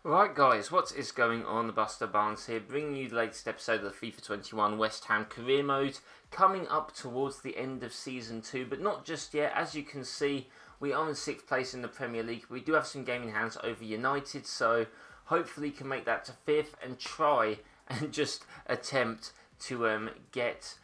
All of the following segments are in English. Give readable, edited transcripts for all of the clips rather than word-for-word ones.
Right guys, what is going on? BusterBarnes here, bringing you the latest episode of the FIFA 21 West Ham Career Mode, coming up towards the end of Season 2, but not just yet. As you can see, we are in 6th place in the Premier League. We do have some game in hands over United, so hopefully can make that to 5th and try and just attempt to get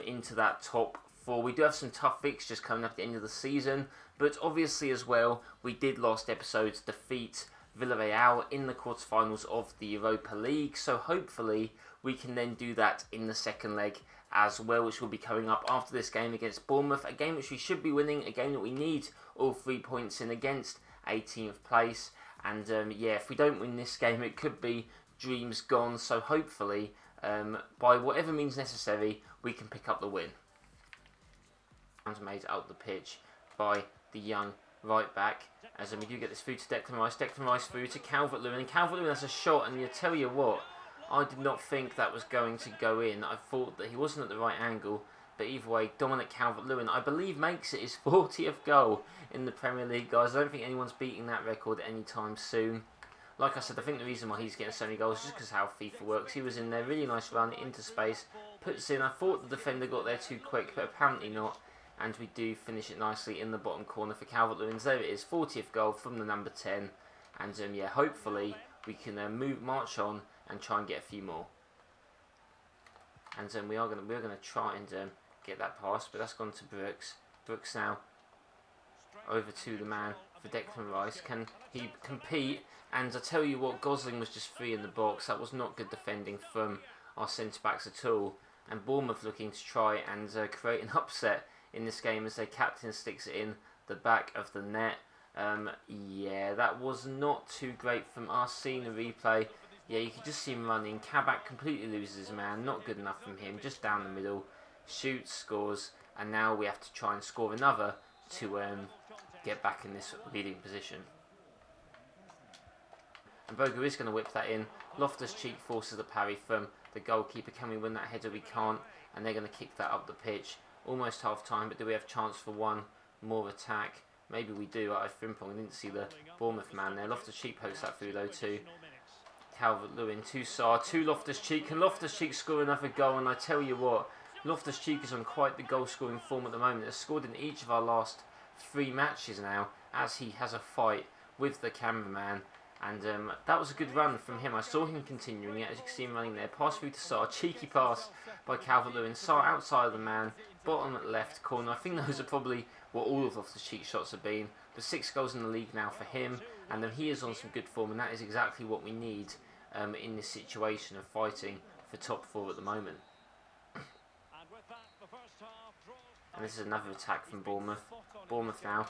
into that top 4. We do have some tough fixtures coming up at the end of the season, but obviously as well, we did last episode's defeat Villarreal in the quarterfinals of the Europa League, so hopefully we can then do that in the second leg as well, which will be coming up after this game against Bournemouth, a game which we should be winning, a game that we need all 3 points in against 18th place, and yeah, if we don't win this game it could be dreams gone, so hopefully by whatever means necessary we can pick up the win. Made out the pitch by the young right back, as we do get this through to Declan Rice through to Calvert-Lewin, and Calvert-Lewin has a shot, and I tell you what, I did not think that was going to go in. I thought that he wasn't at the right angle, but either way, Dominic Calvert-Lewin, I believe, makes it his 40th goal in the Premier League, guys. I don't think anyone's beating that record anytime soon. Like I said, I think the reason why he's getting so many goals is just because how FIFA works. He was in there, really nice run into space, puts in. I thought the defender got there too quick, but apparently not. And we do finish it nicely in the bottom corner for Calvert-Lewin. There it is, 40th goal from the number 10. And yeah, hopefully we can march on and try and get a few more. And we're gonna try and get that pass, but that's gone to Brooks. Brooks now over to the man for Declan Rice. Can he compete? And I tell you what, Gosling was just free in the box. That was not good defending from our centre backs at all. And Bournemouth looking to try and create an upset in this game as their captain sticks it in the back of the net. Yeah, that was not too great from us. Seeing the replay, yeah, you could just see him running. Kabak completely loses his man. Not good enough from him. Just down the middle. Shoots, scores, and now we have to try and score another to get back in this leading position. And Boga is going to whip that in. Loftus-Cheek forces a parry from the goalkeeper. Can we win that header? We can't. And they're going to kick that up the pitch. Almost half time, but do we have chance for one more attack? Maybe we do. I didn't see the Bournemouth man there. Loftus-Cheek pokes that through though too. Calvert-Lewin to Sarr, to Loftus-Cheek, and Loftus-Cheek score another goal. And I tell you what, Loftus-Cheek is on quite the goal scoring form at the moment. Has scored in each of our last 3 matches now, as he has a fight with the cameraman. And that was a good run from him. I saw him continuing it, as you can see him running there. Pass through to Sarr, cheeky pass by Calvert-Lewin. Sarr outside of the man, bottom left corner. I think those are probably what all of the cheek shots have been. But 6 goals in the league now for him, and he is on some good form, and that is exactly what we need in this situation of fighting for top 4 at the moment. And this is another attack from Bournemouth. Bournemouth now.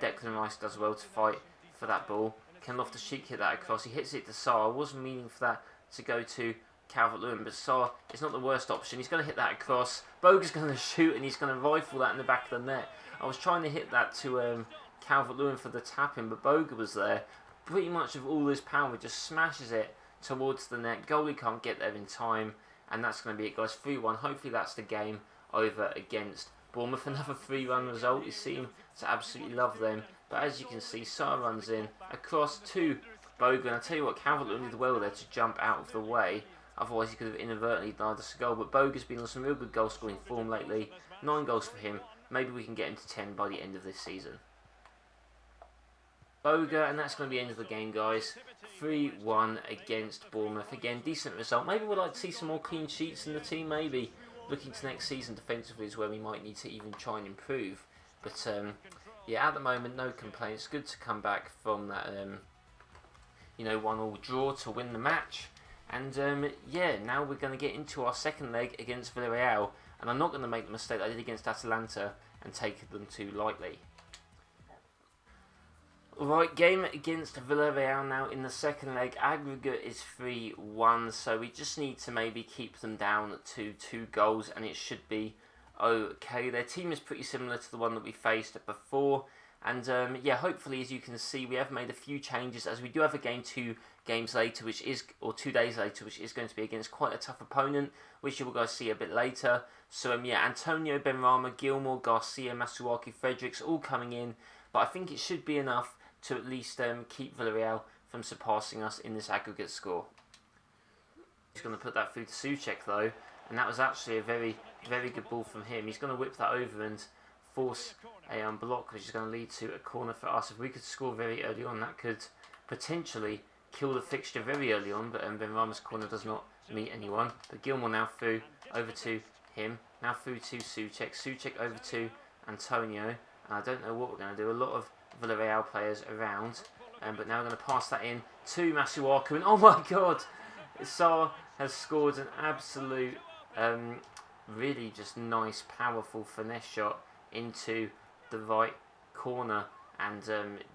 Declan Rice does well to fight for that ball. Can Loftus-Cheek hit that across? He hits it to Sarr. I wasn't meaning for that to go to Calvert-Lewin, but Sarr is not the worst option. He's going to hit that across. Boga's going to shoot, and he's going to rifle that in the back of the net. I was trying to hit that to Calvert-Lewin for the tap-in, but Boga was there. Pretty much with all his power, just smashes it towards the net. Goalie can't get there in time, and that's going to be it, guys. 3-1. Hopefully that's the game over against Bournemouth. Another 3-1 result. You seem to absolutely love them. But as you can see, Sarr runs in across to Boga. And I tell you what, Calvert-Lewin did well there to jump out of the way. Otherwise, he could have inadvertently denied us a goal. But Boga's been on some real good goal-scoring form lately. 9 goals for him. Maybe we can get him to 10 by the end of this season. Boga, and that's going to be the end of the game, guys. 3-1 against Bournemouth. Again, decent result. Maybe we'd like to see some more clean sheets in the team, maybe. Looking to next season defensively is where we might need to even try and improve. But, yeah, at the moment, no complaints. Good to come back from that, 1-1 draw to win the match. And, yeah, now we're going to get into our second leg against Villarreal. And I'm not going to make the mistake I did against Atalanta and take them too lightly. Right, game against Villarreal now in the second leg. Aggregate is 3-1, so we just need to maybe keep them down to 2 goals and it should be okay. Their team is pretty similar to the one that we faced before. And yeah, hopefully, as you can see, we have made a few changes as we do have a game 2 games later, or 2 days later, which is going to be against quite a tough opponent, which you will guys see a bit later. So yeah, Antonio, Benrahma, Gilmore, Garcia, Masuaki, Fredericks all coming in, but I think it should be enough to at least keep Villarreal from surpassing us in this aggregate score. He's going to put that through to Souček though, and that was actually a very, very good ball from him. He's going to whip that over and force a block, which is going to lead to a corner for us. If we could score very early on, that could potentially kill the fixture very early on, but Benrahma's corner does not meet anyone. But Gilmour now through over to him, now through to Souček. Souček over to Antonio, and I don't know what we're going to do. A lot of Villarreal players around, but now we're going to pass that in to Masuaku, and oh my god, Sarr has scored an absolute really just nice, powerful finesse shot into the right corner. And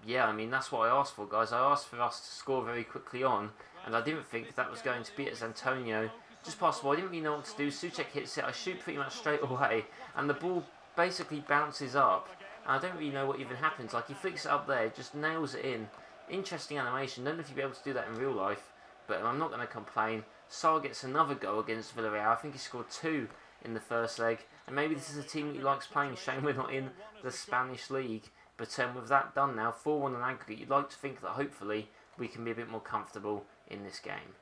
yeah, I mean, that's what I asked for, guys. I asked for us to score very quickly on, and I didn't think that was going to be it, as Antonio just passed the ball. I didn't really know what to do. Souček hits it. I shoot pretty much straight away, and the ball basically bounces up, and I don't really know what even happens. Like, he flicks it up there, just nails it in. Interesting animation. Don't know if you'd be able to do that in real life, but I'm not going to complain. Sarr gets another goal against Villarreal. I think he scored 2 in the first leg, and maybe this is a team that he likes playing. Shame we're not in the Spanish league. But with that done now, 4-1 on aggregate, you'd like to think that hopefully we can be a bit more comfortable in this game.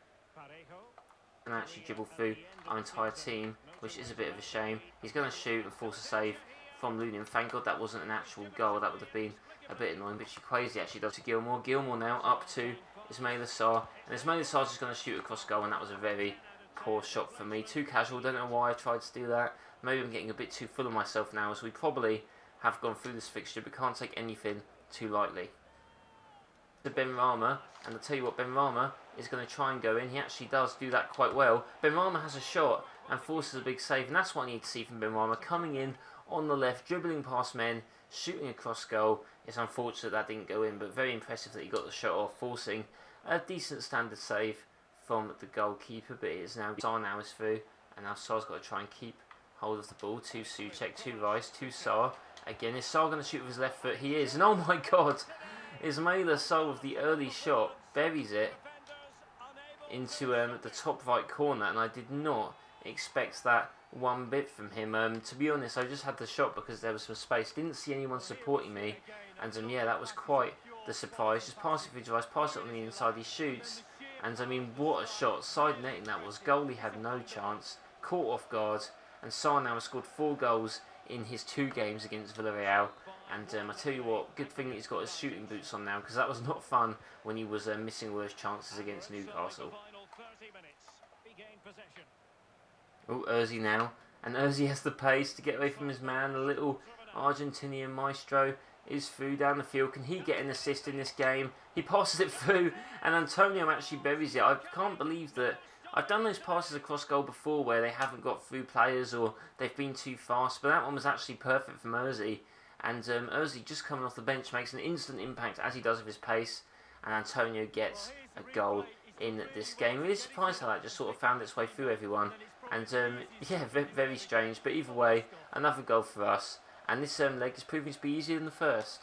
And actually dribble through our entire team, which is a bit of a shame. He's going to shoot and force a save from Lunin. Thank God that wasn't an actual goal. That would have been a bit annoying, but crazy actually does to Gilmour. Gilmour now up to Ismaila Sarr, and Ismaila Sarr's just going to shoot across goal, and that was a very poor shot for me. Too casual, don't know why I tried to do that. Maybe I'm getting a bit too full of myself now, as we probably have gone through this fixture, but can't take anything too lightly. To Benrahma, and I'll tell you what, Benrahma is going to try and go in. He actually does do that quite well. Benrahma has a shot and forces a big save, and that's what I need to see from Benrahma, coming in on the left, dribbling past men, shooting across goal. It's unfortunate that didn't go in, but very impressive that he got the shot off, forcing a decent standard save from the goalkeeper. But it is now Sarr now is through, and now Sarr's got to try and keep hold of the ball. To Souček, to Rice, to Sarr. Again, is Sarr going to shoot with his left foot? He is, and oh my god, Ismaila Sarr with the early shot buries it into the top right corner, and I did not expect that one bit from him. To be honest, I just had the shot because there was some space, didn't see anyone supporting me, and yeah, that was quite the surprise. Just pass it through to Rice, pass it on the inside, he shoots, and I mean, what a shot, side netting that was. Goalie had no chance, caught off guard, and Sarr now has scored 4 goals in his 2 games against Villarreal. And I tell you what, good thing that he's got his shooting boots on now, because that was not fun when he was missing all those chances against Newcastle. Oh, Ozzy now, and Ozzy has the pace to get away from his man. The little Argentinian maestro is through down the field. Can he get an assist in this game? He passes it through, and Antonio actually buries it. I can't believe that. I've done those passes across goal before where they haven't got through players or they've been too fast, but that one was actually perfect from Ozzy. And Ozzy, just coming off the bench, makes an instant impact as he does with his pace, and Antonio gets a goal in this game. Really surprised how that just sort of found its way through everyone. And yeah, very strange, but either way, another goal for us. And this leg is proving to be easier than the first.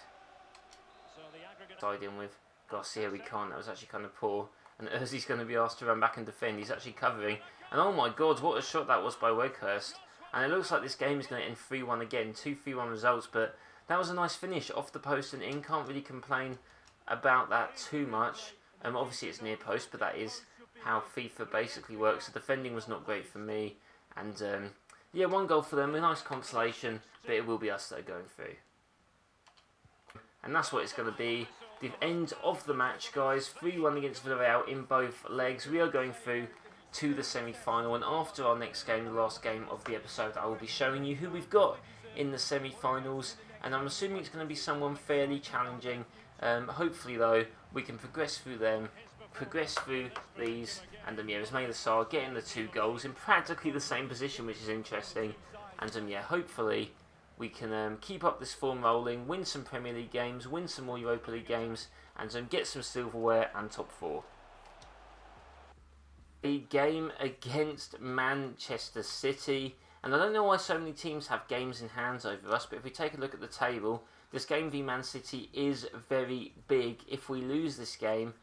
Tied in with Garcia, we can't. That was actually kind of poor. And Ozzy's going to be asked to run back and defend. He's actually covering. And oh my god, what a shot that was by Weghorst. And it looks like this game is going to end 3-1 again. 2-3-1 results, but that was a nice finish off the post and in. Can't really complain about that too much. Obviously it's near post, but that is how FIFA basically works. The defending was not great for me. And yeah, 1 goal for them. A nice consolation, but it will be us that are going through. And that's what it's going to be. The end of the match, guys. 3-1 against Villarreal in both legs. We are going through to the semi-final, and after our next game, the last game of the episode, I will be showing you who we've got in the semi-finals, and I'm assuming it's going to be someone fairly challenging. Hopefully though, we can progress through them, progress through these, and yeah, Ismaila Sarr getting the 2 goals in practically the same position, which is interesting. And yeah, hopefully we can keep up this form rolling, win some Premier League games, win some more Europa League games, and get some silverware and top 4. A game against Manchester City, and I don't know why so many teams have games in hands over us, but if we take a look at the table, this game v Man City is very big. If we lose this game,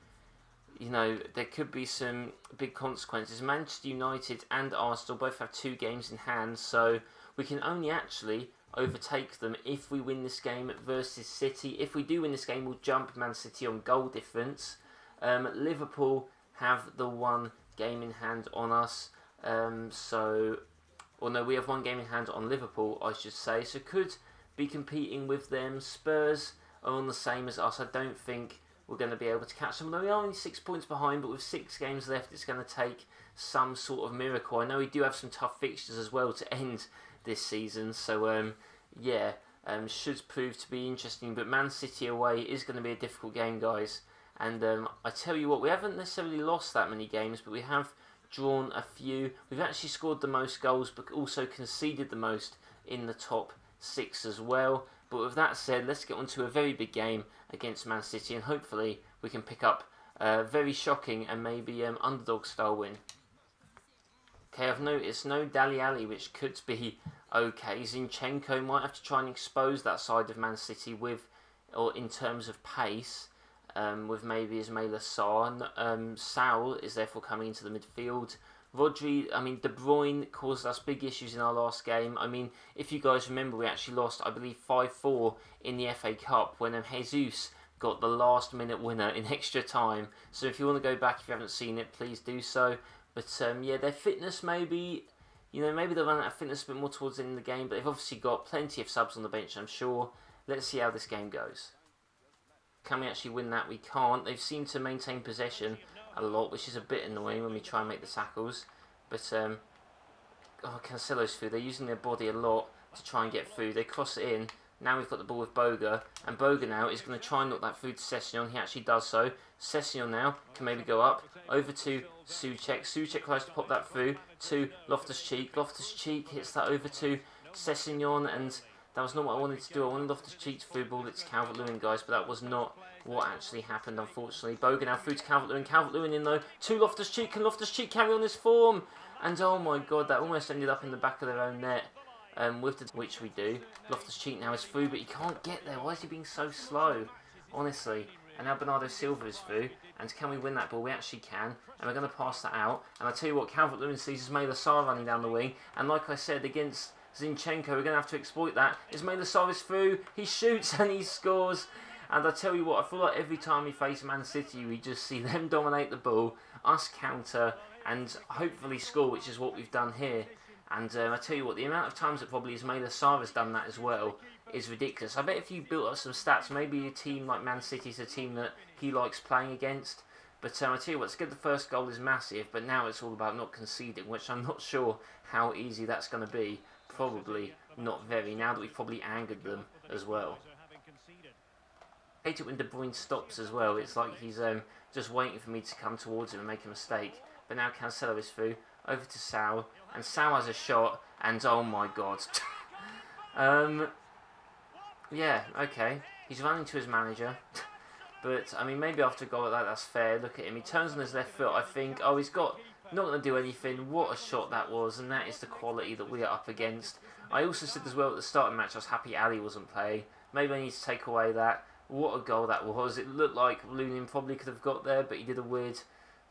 you know, there could be some big consequences. Manchester United and Arsenal both have 2 games in hand, so we can only actually overtake them if we win this game versus City. If we do win this game, we'll jump Man City on goal difference. Liverpool have the one game in hand on us. Or no, we have one game in hand on Liverpool, I should say. So could be competing with them. Spurs are on the same as us. I don't think we're going to be able to catch them. Although we are only 6 points behind, but with 6 games left, it's going to take some sort of miracle. I know we do have some tough fixtures as well to end this season. So, should prove to be interesting. But Man City away is going to be a difficult game, guys. And I tell you what, we haven't necessarily lost that many games, but we have drawn a few. We've actually scored the most goals, but also conceded the most in the top 6 as well. But with that said, let's get on to a very big game against Man City, and hopefully we can pick up a very shocking and maybe underdog style win. Okay, I've noticed no Dali Ali, which could be okay. Zinchenko might have to try and expose that side of Man City or in terms of pace. With maybe Ismail Assar. Saul is therefore coming into the midfield. Rodri, De Bruyne caused us big issues in our last game. If you guys remember, we actually lost, I believe, 5-4 in the FA Cup when Jesus got the last minute winner in extra time. So if you want to go back, if you haven't seen it, please do so. But their fitness maybe they'll run out of fitness a bit more towards the end of the game, but they've obviously got plenty of subs on the bench, I'm sure. Let's see how this game goes. Can we actually win that? We can't. They've seemed to maintain possession a lot, which is a bit annoying when we try and make the tackles. But, Cancelo's through. They're using their body a lot to try and get through. They cross it in. Now we've got the ball with Boga. And Boga now is going to try and knock that through to Sessegnon. He actually does so. Sessegnon now can maybe go up. Over to Souček. Souček tries to pop that through to Loftus-Cheek. Loftus-Cheek hits that over to Sessegnon, and that was not what I wanted to do. I wanted Loftus-Cheek to through ball it to Calvert-Lewin, guys, but that was not what actually happened, unfortunately. Boga now through to Calvert-Lewin. Calvert-Lewin in, though, to Loftus-Cheek. Can Loftus-Cheek carry on his form? And, oh my god, that almost ended up in the back of their own net, which we do. Loftus-Cheek now is through, but he can't get there. Why is he being so slow? Honestly. And now Bernardo Silva is through. And can we win that ball? We actually can. And we're going to pass that out. And I tell you what, Calvert-Lewin sees Ismail Assar running down the wing. And like I said, against Zinchenko, we're going to have to exploit that. Ismail Assar is through. He shoots and he scores. And I tell you what, I feel like every time we face Man City, we just see them dominate the ball, us counter, and hopefully score, which is what we've done here. And I tell you what, the amount of times that probably Ismail Assar has done that as well is ridiculous. I bet if you built up some stats, maybe a team like Man City is a team that he likes playing against. But I tell you what, to get the first goal is massive, but now it's all about not conceding, which I'm not sure how easy that's going to be. Probably not very, now that we've probably angered them as well. I hate it when De Bruyne stops as well. It's like he's just waiting for me to come towards him and make a mistake. But now Cancelo is through, over to Saul, and Saul has a shot, and oh my god. Yeah, okay. He's running to his manager. But, maybe after a goal like that, that's fair. Look at him. He turns on his left foot, I think. Oh, he's not going to do anything. What a shot that was, and that is the quality that we are up against. I also said as well at the start of the match, I was happy Ali wasn't playing. Maybe I need to take away that. What a goal that was. It looked like Lunin probably could have got there, but he did a weird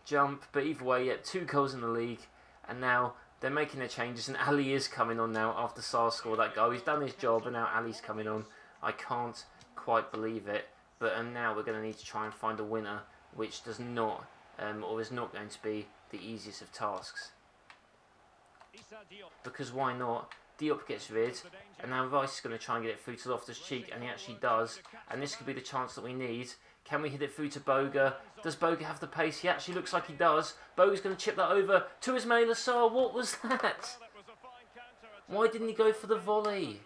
jump. But either way, yeah, 2 goals in the league. And now they're making their changes, and Ali is coming on now after Sarr scored that goal. He's done his job, and now Ali's coming on. I can't quite believe it. But now we're going to need to try and find a winner, which does not, or is not going to be the easiest of tasks. Because why not? Diop gets rid, and now Rice is going to try and get it through to Loftus-Cheek, and he actually does. And this could be the chance that we need. Can we hit it through to Boga? Does Boga have the pace? He actually looks like he does. Boga's going to chip that over to Ismail Assar. What was that? Why didn't he go for the volley?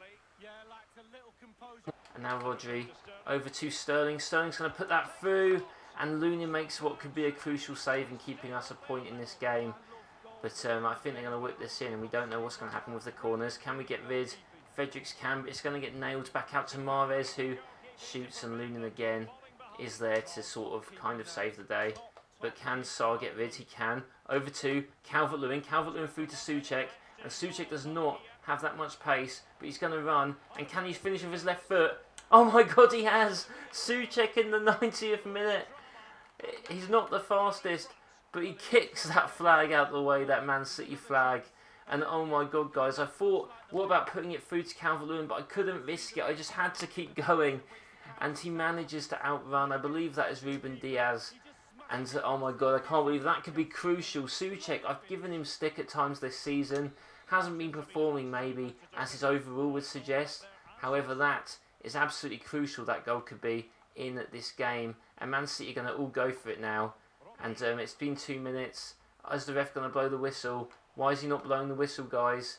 And now Rodri over to Sterling. Sterling's going to put that through, and Lunin makes what could be a crucial save in keeping us a point in this game. But I think they're going to whip this in, and we don't know what's going to happen with the corners. Can we get rid? Fredericks can, but it's going to get nailed back out to Mahrez, who shoots, and Lunin again is there to sort of kind of save the day. But can Sarr get rid? He can. Over to Calvert-Lewin. Calvert-Lewin through to Souček, and Souček does not have that much pace, but he's going to run, and can he finish with his left foot? Oh my god, he has! Souček in the 90th minute. He's not the fastest, but he kicks that flag out of the way, that Man City flag. And oh my god, guys, I thought, what about putting it through to Calvert-Lewin, but I couldn't risk it. I just had to keep going. And he manages to outrun, I believe that is Ruben Diaz. And oh my god, I can't believe that could be crucial. Souček, I've given him stick at times this season. Hasn't been performing maybe as his overall would suggest. However, that is absolutely crucial. That goal could be in this game. And Man City are going to all go for it now. And it's been 2 minutes. Is the ref going to blow the whistle? Why is he not blowing the whistle, guys?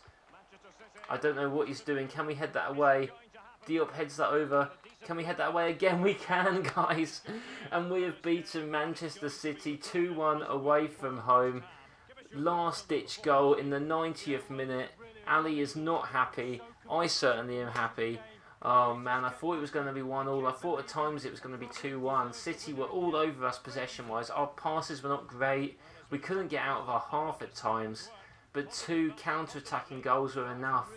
I don't know what he's doing. Can we head that away? Diop heads that over. Can we head that away again? We can, guys. And we have beaten Manchester City 2-1 away from home. Last ditch goal in the 90th minute. Ali is not happy. I certainly am happy. Oh man, I thought it was going to be 1-1. I thought at times it was going to be 2-1. City were all over us possession-wise. Our passes were not great. We couldn't get out of our half at times. But 2 counter-attacking goals were enough.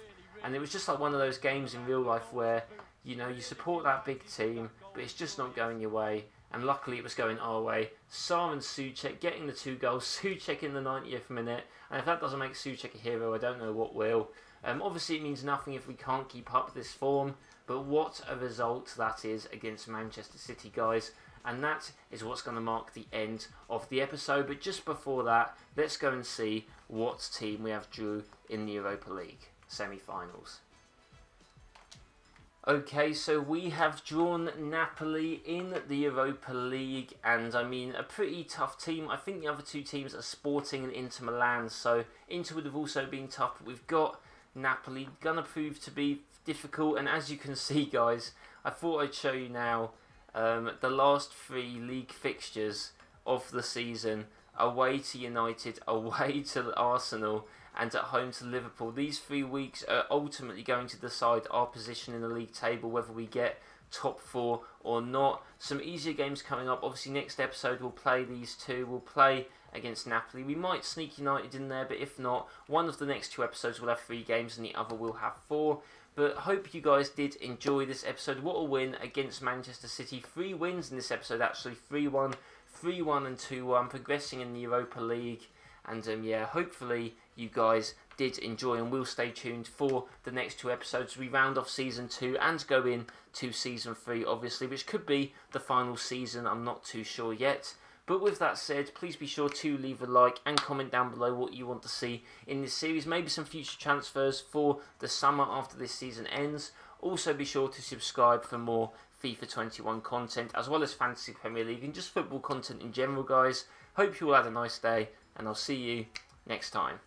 And it was just like one of those games in real life where, you know, you support that big team, but it's just not going your way. And luckily it was going our way. Sarr and Souček getting the 2 goals. Souček in the 90th minute. And if that doesn't make Souček a hero, I don't know what will. Obviously it means nothing if we can't keep up this form. But what a result that is against Manchester City, guys. And that is what's going to mark the end of the episode. But just before that, let's go and see what team we have drew in the Europa League semi-finals. Okay, so we have drawn Napoli in the Europa League, and I mean, a pretty tough team. I think the other 2 teams are Sporting and Inter Milan, so Inter would have also been tough, but we've got Napoli, gonna prove to be difficult. And as you can see, guys, I thought I'd show you now the last 3 league fixtures of the season: away to United, away to Arsenal, and at home to Liverpool. These 3 weeks are ultimately going to decide our position in the league table, whether we get top 4 or not. Some easier games coming up. Obviously, next episode we'll play these 2. We'll play against Napoli. We might sneak United in there, but if not, one of the next 2 episodes will have 3 games and the other will have 4. But hope you guys did enjoy this episode. What a win against Manchester City. 3 wins in this episode, actually. 3-1, 3-1 and 2-1, progressing in the Europa League. And yeah, hopefully you guys did enjoy, and will stay tuned for the next 2 episodes. We round off Season 2 and go in to Season 3, obviously, which could be the final season. I'm not too sure yet. But with that said, please be sure to leave a like and comment down below what you want to see in this series. Maybe some future transfers for the summer after this season ends. Also be sure to subscribe for more FIFA 21 content, as well as Fantasy Premier League and just football content in general, guys. Hope you all had a nice day, and I'll see you next time.